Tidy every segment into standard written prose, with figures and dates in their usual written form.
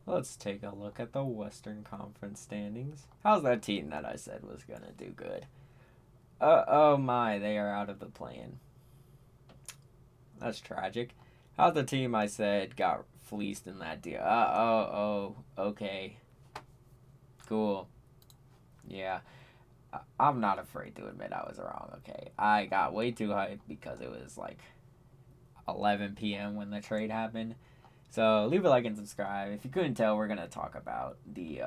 Let's take a look at the Western Conference standings. How's that team that I said was gonna do good? Oh my, they are out of the play-in. That's tragic. How's the team I said got fleeced in that deal? Okay. Cool. Yeah. I'm not afraid to admit I was wrong, okay? I got way too hyped because it was like 11 p.m. when the trade happened. So leave a like and subscribe. If you couldn't tell, we're gonna talk about the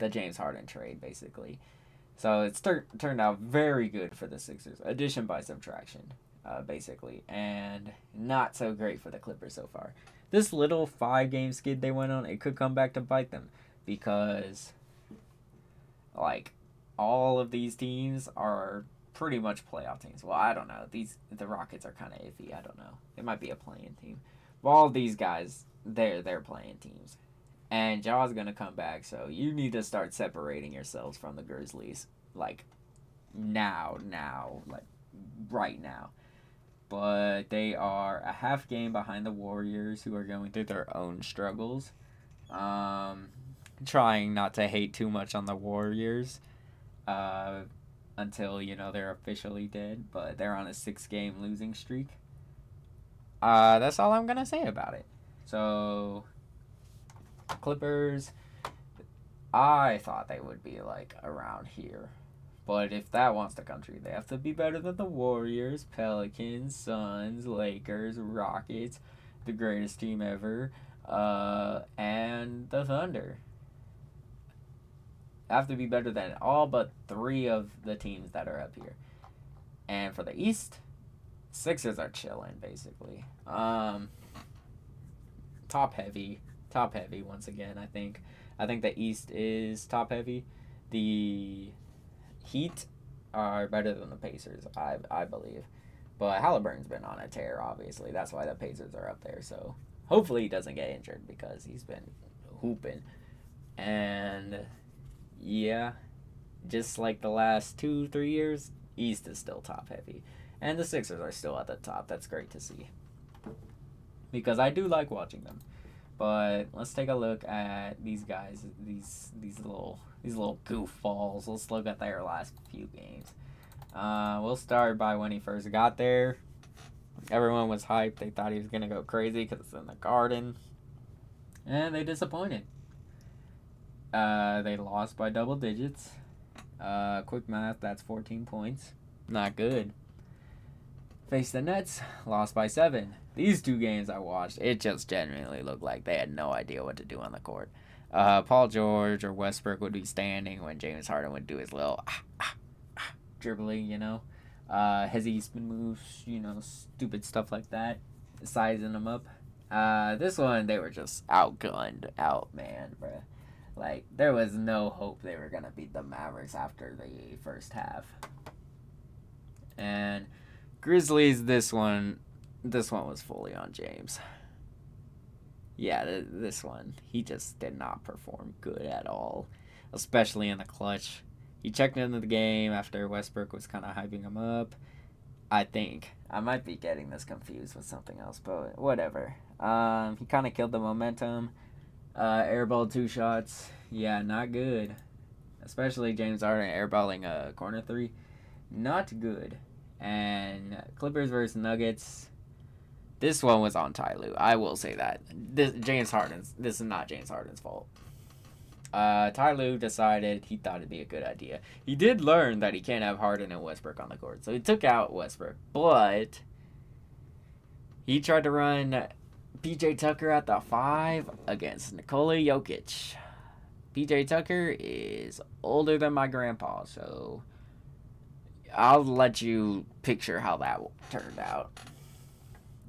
James Harden trade basically. So it's turned out very good for the Sixers, addition by subtraction, basically, and not so great for the Clippers so far. This little 5 game skid they went on, it could come back to bite them because, like, all of these teams are pretty much playoff teams. Well, I don't know. The Rockets are kind of iffy. I don't know. It might be a playing team. But all of these guys, they're playing teams. And Jaw's gonna come back, so you need to start separating yourselves from the Grizzlies, like like right now. But they are a half game behind the Warriors, who are going through their own struggles. Um, Trying not to hate too much on the Warriors, uh, until they're officially dead. But they're on a 6 game losing streak. That's all I'm gonna say about it. So Clippers, I thought they would be like around here. But if that wants to come true, they have to be better than the Warriors, Pelicans, Suns, Lakers, Rockets, the greatest team ever, and the Thunder. Have to be better than all but 3 of the teams that are up here. And for the East, Sixers are chilling basically. Top heavy, top heavy once again. I think the East is top heavy. The Heat are better than the Pacers, I believe. But Halliburton's been on a tear, obviously. That's why the Pacers are up there. So hopefully he doesn't get injured because he's been hooping. And yeah, just like the last 2, 3 years, East is still top heavy. And the Sixers are still at the top. That's great to see. Because I do like watching them. But let's take a look at these guys, these little goofballs. Let's look at their last few games. We'll start by when he first got there. Everyone was hyped. They thought he was gonna go crazy because it's in the Garden, and they disappointed. They lost by double digits. Quick math, that's 14 points. Not good. Faced the Nets, lost by 7. These 2 games I watched, it just genuinely looked like they had no idea what to do on the court. Paul George or Westbrook would be standing when James Harden would do his little dribbling, hezzy spin moves, stupid stuff like that, sizing them up. This one, they were just outgunned, outmanned, bruh. Like, there was no hope they were going to beat the Mavericks after the first half. And Grizzlies, this one was fully on James. Yeah, this one, he just did not perform good at all, especially in the clutch. He checked into the game after Westbrook was kind of hyping him up. I think I might be getting this confused with something else, but whatever. He kind of killed the momentum. Airballed 2 shots. Yeah, not good. Especially James Harden airballing a corner 3. Not good. And Clippers versus Nuggets. This one was on Ty Lue. I will say that. This is not James Harden's fault. Ty Lue decided he thought it'd be a good idea. He did learn that he can't have Harden and Westbrook on the court, so he took out Westbrook. But he tried to run PJ Tucker at the 5 against Nikola Jokic. PJ Tucker is older than my grandpa, so I'll let you picture how that turned out.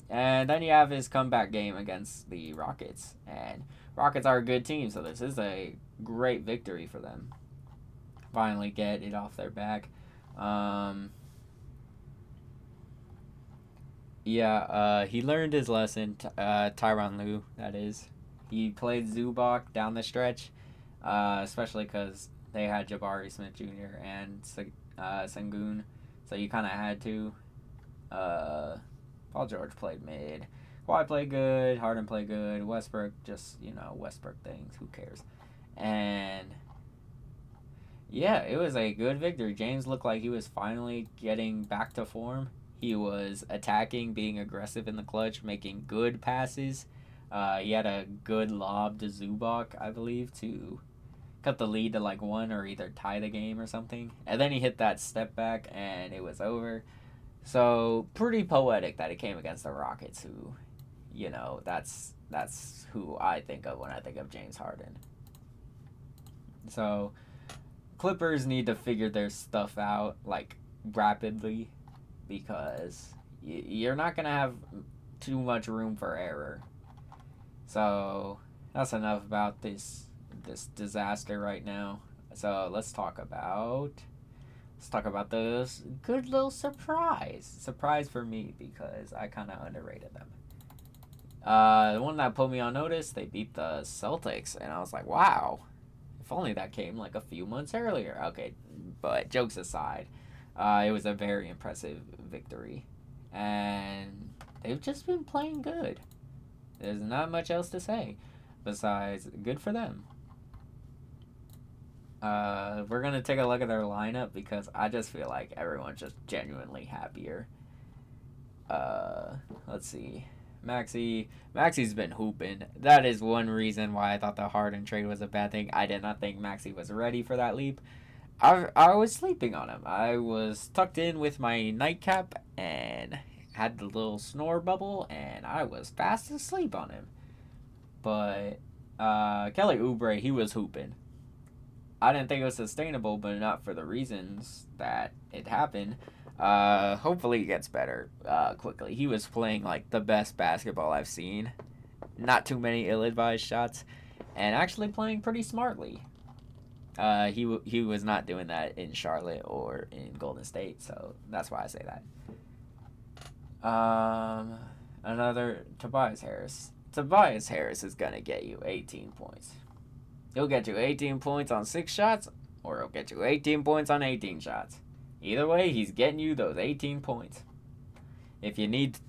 And then you have his comeback game against the Rockets. And Rockets are a good team, so this is a great victory for them. Finally get it off their back. He learned his lesson. Tyronn Lue, that is. He played Zubac down the stretch, especially because they had Jabari Smith Jr. and Sengun, so you kind of had to. Paul George played mid. Kawhi played good, Harden played good, Westbrook just, Westbrook things, who cares? And yeah, it was a good victory. James looked like he was finally getting back to form. He was attacking, being aggressive in the clutch, making good passes. He had a good lob to Zubac, I believe, to cut the lead to like one or either tie the game or something. And then he hit that step back and it was over. So pretty poetic that it came against the Rockets, who, that's who I think of when I think of James Harden. So Clippers need to figure their stuff out like rapidly because you're not gonna have too much room for error. So that's enough about this disaster right now. So let's talk about this good little surprise for me because I kind of underrated them. The one that put me on notice, they beat the Celtics, and I was like, wow, if only that came like a few months earlier. Okay, but jokes aside, it was a very impressive victory, and they've just been playing good. There's not much else to say besides good for them. We're gonna take a look at their lineup because I just feel like everyone's just genuinely happier. Let's see. Maxi's been hooping. That is one reason why I thought the Harden trade was a bad thing. I did not think Maxi was ready for that leap. I was sleeping on him. I was tucked in with my nightcap and had the little snore bubble, and I was fast asleep on him. But Kelly Oubre, he was hooping. I didn't think it was sustainable, but not for the reasons that it happened. Hopefully he gets better quickly. He was playing like the best basketball I've seen. Not too many ill-advised shots, and actually playing pretty smartly. He was not doing that in Charlotte or in Golden State, so that's why I say that. Another Tobias Harris. Tobias Harris is gonna get you 18 points. He'll get you 18 points on 6 shots, or he'll get you 18 points on 18 shots. Either way, he's getting you those 18 points. If you need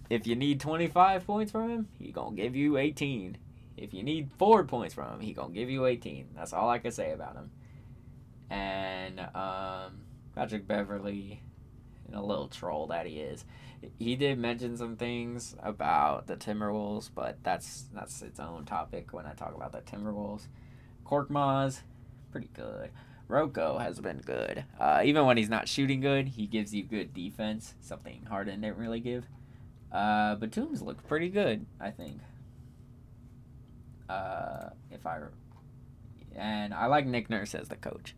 25 points from him, he gonna give you 18. If you need 4 points from him, he gonna give you 18. That's all I can say about him. And Patrick Beverly, a little troll that he is, he did mention some things about the Timberwolves, but that's its own topic when I talk about the Timberwolves. Korkmaz, pretty good. Rocco has been good. Even when he's not shooting good, he gives you good defense, something Harden didn't really give. Batum's looked pretty good, I think. And I like Nick Nurse as the coach.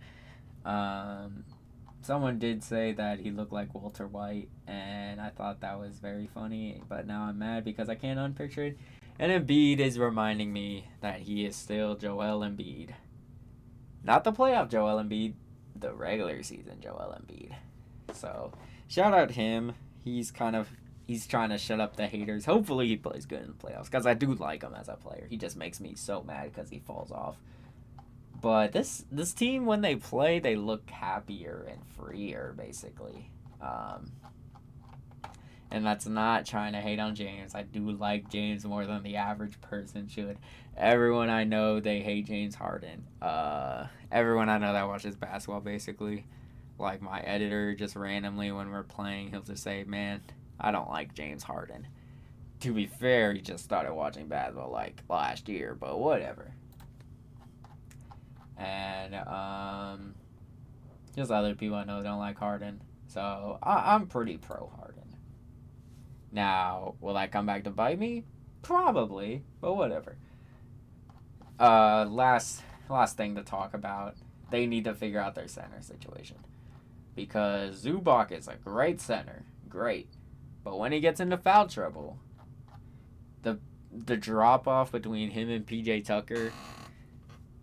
Someone did say that he looked like Walter White, and I thought that was very funny, but now I'm mad because I can't unpicture it. And Embiid is reminding me that he is still Joel Embiid. Not the playoff Joel Embiid, the regular season Joel Embiid. So, shout out him. He's trying to shut up the haters. Hopefully he plays good in the playoffs because I do like him as a player. He just makes me so mad because he falls off. But this team, when they play, they look happier and freer, basically. And that's not trying to hate on James. I do like James more than the average person should. Everyone I know, they hate James Harden. Everyone I know that watches basketball, basically, like my editor, just randomly when we're playing, he'll just say, man, I don't like James Harden. To be fair, he just started watching basketball like last year, but whatever. And just other people I know don't like Harden. So I'm pretty pro Harden. Now, will that come back to bite me? Probably, but whatever. Last thing to talk about. They need to figure out their center situation. Because Zubac is a great center. Great. But when he gets into foul trouble, the drop off between him and PJ Tucker,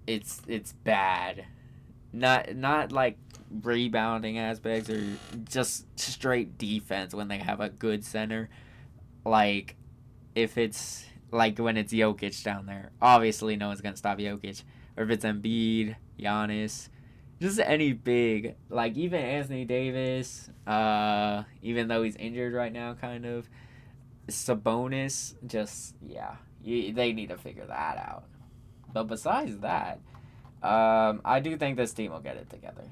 it's bad. Not like rebounding aspects or just straight defense when they have a good center. Like, if it's like when it's Jokic down there, obviously no one's gonna stop Jokic. Or if it's Embiid, Giannis, just any big, like even Anthony Davis, even though he's injured right now, kind of. Sabonis, just yeah, they need to figure that out. But besides that, I do think this team will get it together.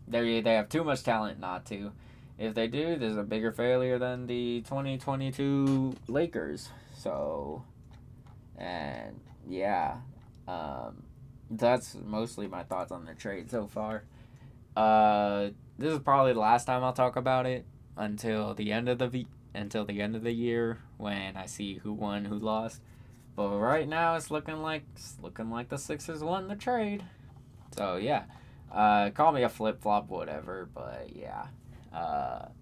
They have too much talent not to. If they do, there's a bigger failure than the 2022 Lakers. So, and yeah, um, that's mostly my thoughts on the trade so far. This is probably the last time I'll talk about it until the end of the year when I see who won, who lost. But right now, it's looking like the Sixers won the trade. So yeah, call me a flip flop, whatever. But yeah,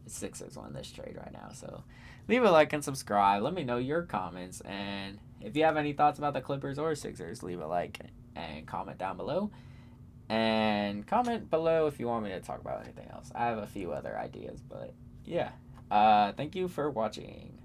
Sixers won this trade right now. So leave a like and subscribe. Let me know your comments, and if you have any thoughts about the Clippers or Sixers, leave a like and comment down below. And comment below if you want me to talk about anything else. I have a few other ideas, but yeah. Thank you for watching.